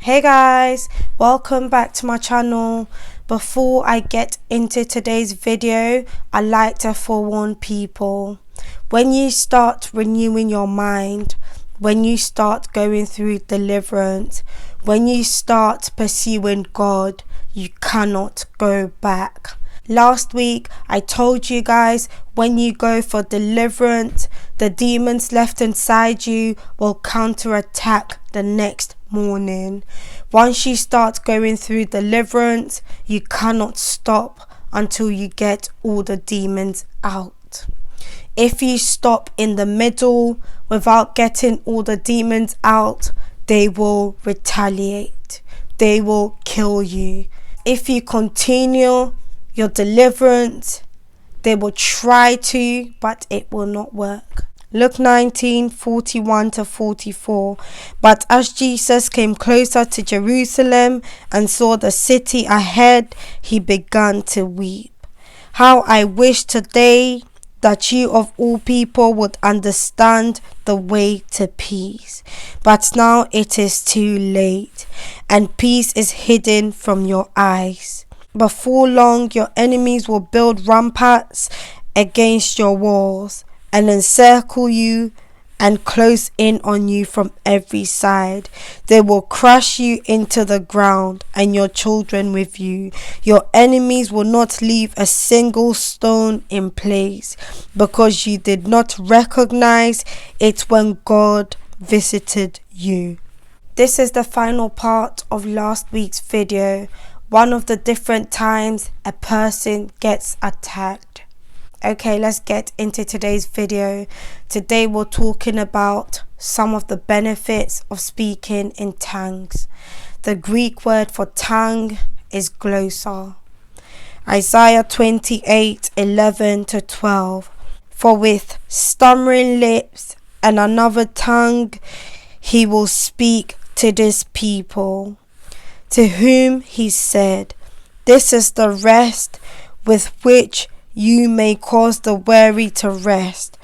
Hey guys, welcome back to my channel. Before I get into today's video, I like to forewarn people. When you start renewing your mind, when you start going through deliverance, when you start pursuing God, you cannot go back. Last week, I told you guys, when you go for deliverance, the demons left inside you will counterattack the next morning. Once you start going through deliverance, you cannot stop until you get all the demons out. If you stop in the middle without getting all the demons out, they will retaliate. They will kill you. If you continue your deliverance, they will try to, but it will not work. Luke 19:41-44. But as Jesus came closer to Jerusalem and saw the city ahead, he began to weep. How I wish today that you of all people would understand the way to peace. But now it is too late, and peace is hidden from your eyes. Before long, your enemies will build ramparts against your walls and encircle you and close in on you from every side. They will crush you into the ground and your children with you. Your enemies will not leave a single stone in place because you did not recognize it when God visited you. This is the final part of last week's video. One of the different times a person gets attacked. Okay, let's get into today's video. Today we're talking about some of the benefits of speaking in tongues. The Greek word for tongue is glossa. Isaiah 28:11-12. For with stammering lips and another tongue he will speak to this people, to whom he said, this is the rest with which you may cause the weary to rest,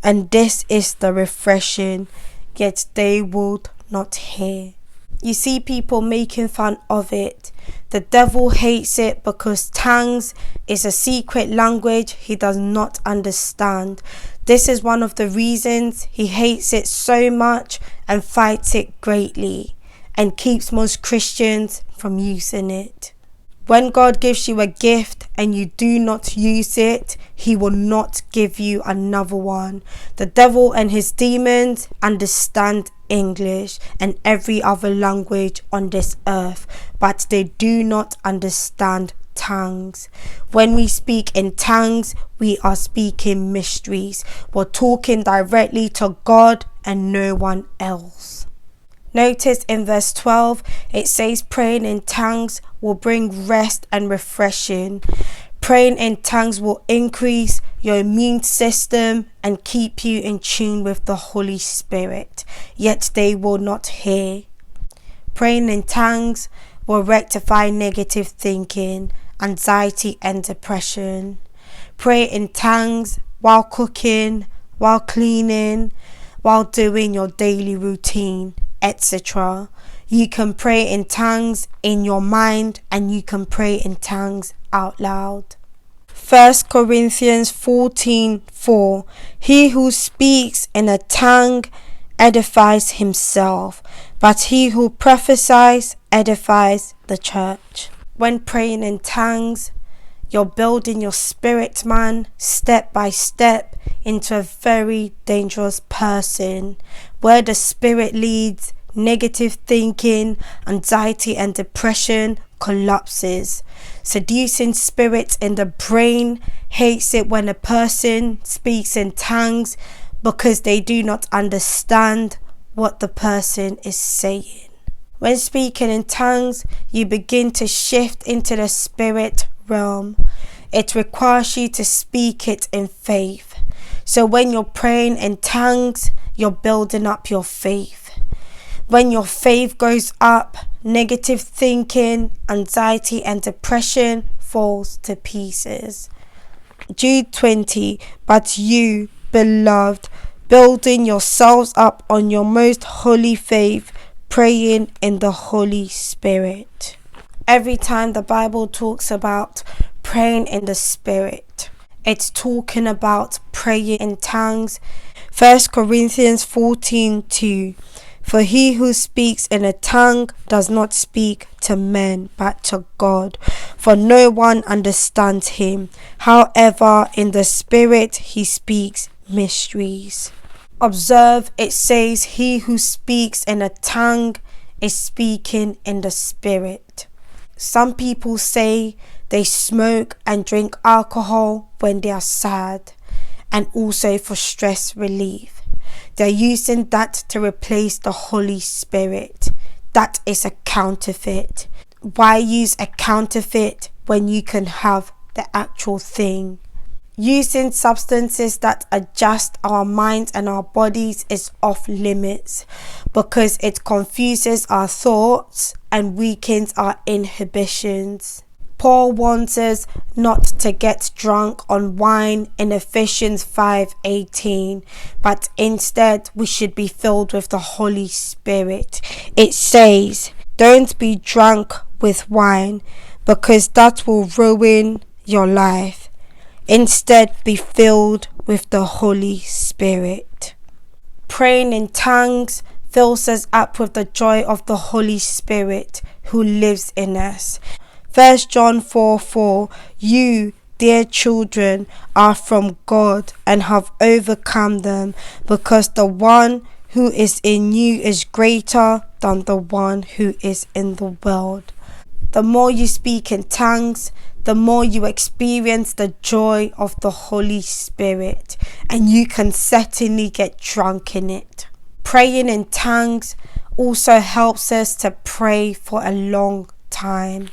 and this is the refreshing, yet they would not hear. You see people making fun of it. The devil hates it because tongues is a secret language he does not understand. This is one of the reasons he hates it so much and fights it greatly, and keeps most Christians from using it. When God gives you a gift and you do not use it, he will not give you another one. The devil and his demons understand English and every other language on this earth, but they do not understand tongues. When we speak in tongues, we are speaking mysteries. We're talking directly to God and no one else. Notice in verse 12, it says praying in tongues will bring rest and refreshing. Praying in tongues will increase your immune system and keep you in tune with the Holy Spirit, yet they will not hear. Praying in tongues will rectify negative thinking, anxiety and depression. Pray in tongues while cooking, while cleaning, while doing your daily routine, etc. You can pray in tongues in your mind and you can pray in tongues out loud. 1 Corinthians 14:4. He who speaks in a tongue edifies himself, but he who prophesies edifies the church. When praying in tongues, you're building your spirit man step by step into a very dangerous person. Where the spirit leads, negative thinking, anxiety and depression collapses. Seducing spirits in the brain hates it when a person speaks in tongues because they do not understand what the person is saying. When speaking in tongues, you begin to shift into the spirit realm. It requires you to speak it in faith. So when you're praying in tongues, you're building up your faith. When your faith goes up, negative thinking, anxiety and depression falls to pieces. Jude 20. But you, beloved, building yourselves up on your most holy faith, praying in the Holy Spirit. Every time the Bible talks about praying in the Spirit, it's talking about praying in tongues. 1 Corinthians 14:2. For he who speaks in a tongue does not speak to men, but to God, for no one understands him. However, in the Spirit he speaks mysteries. Observe, it says he who speaks in a tongue is speaking in the Spirit. Some people say they smoke and drink alcohol when they are sad, and also for stress relief. They're using that to replace the Holy Spirit. That is a counterfeit. Why use a counterfeit when you can have the actual thing? Using substances that adjust our minds and our bodies is off limits because it confuses our thoughts and weakens our inhibitions. Paul warns us not to get drunk on wine in Ephesians 5:18, but instead we should be filled with the Holy Spirit. It says, don't be drunk with wine because that will ruin your life. Instead, be filled with the Holy Spirit. Praying in tongues fills us up with the joy of the Holy Spirit who lives in us. 1 John 4:4. You, dear children, are from God and have overcome them, because the one who is in you is greater than the one who is in the world. The more you speak in tongues, the more you experience the joy of the Holy Spirit, and you can certainly get drunk in it. Praying in tongues also helps us to pray for a long time.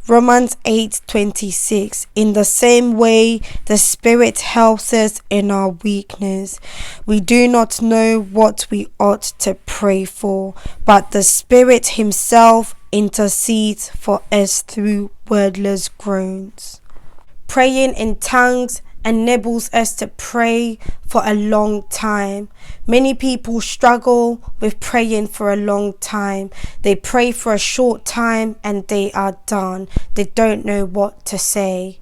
Romans 8:26. In the same way, the Spirit helps us in our weakness. We do not know what we ought to pray for, but the Spirit Himself intercedes for us through wordless groans. Praying in tongues enables us to pray for a long time. Many people struggle with praying for a long time. They pray for a short time and they are done. They don't know what to say.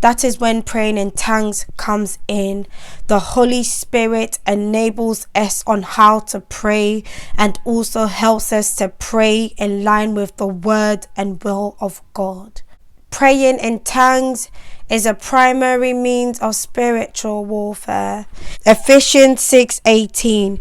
That is when praying in tongues comes in. The Holy Spirit enables us on how to pray and also helps us to pray in line with the word and will of God. Praying in tongues is a primary means of spiritual warfare. Ephesians 6:18.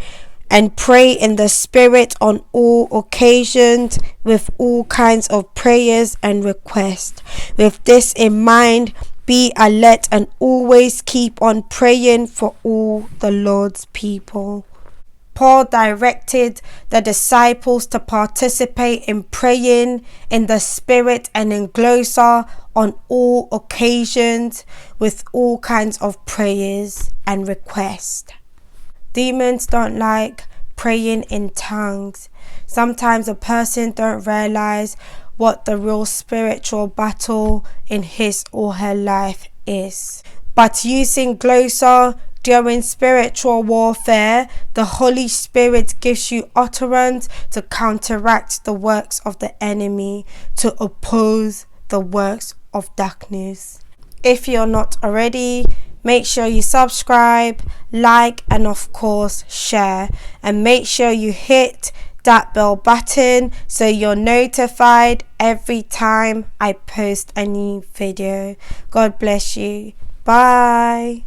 And pray in the Spirit on all occasions with all kinds of prayers and requests. With this in mind, be alert and always keep on praying for all the Lord's people. Paul directed the disciples to participate in praying in the Spirit and in glosa on all occasions with all kinds of prayers and requests. Demons don't like praying in tongues. Sometimes a person don't realize what the real spiritual battle in his or her life is. But using glosa during spiritual warfare, the Holy Spirit gives you utterance to counteract the works of the enemy, to oppose the works of darkness. If you're not already, make sure you subscribe, like, and of course share. And make sure you hit that bell button so you're notified every time I post a new video. God bless you. Bye.